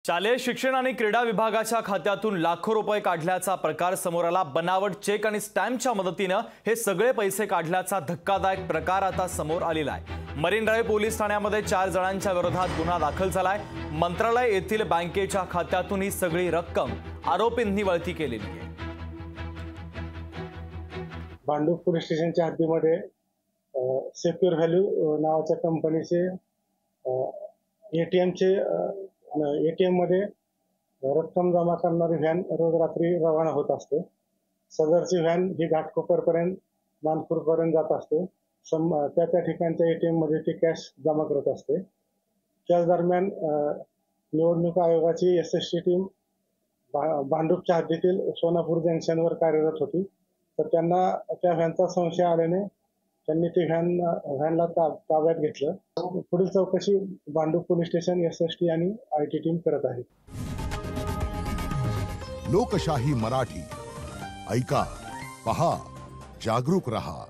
शालेय शिक्षण आणि क्रीडा विभागाच्या खात्यातून लाखो रुपये काढल्याचा प्रकार समोर आला। बनावट चेक आणि स्टॅम्पच्या मदतीने हे सगळे पैसे काढल्याचा धक्कादायक प्रकार आता समोर आलेला आहे। मरीन ड्राइव्ह पोलीस ठाण्यामध्ये 4 जणांच्या विरोधात गुन्हा दाखल झालाय। मंत्रालय येथील बँकेच्या खात्यातून ही सगळी रक्कम आरोपींनी वळती केलेली आहे। भांडूप पोलीस स्टेशनच्या हद्दीमध्ये सेक्युअर व्हॅल्यू नावाच्या कंपनीचे एटीएम मध्ये रक्कम जमा करणारी व्हॅन रोज रात्री रवाना होत असते। सदरची व्हॅन ही घाटकोपरपर्यंत मानपूरपर्यंत जात असते। त्या ठिकाणच्या एटीएम मध्ये ती कॅश जमा करत असते। त्याच दरम्यान निवडणूक आयोगाची एसएसटी टीम भांडूपच्या हद्दीतील सोनापूर जंक्शनवर कार्यरत होती। तर त्यांना त्या व्हॅनचा संशय आल्याने त्यांनी ती व्हॅनला ताब्यात घेतलं। पुढील चौकशी भांडूप पोलीस स्टेशन, एसएसटी आणि आयटी टीम करत आहे। लोकशाही मराठी ऐका, पहा, जागरूक रहा।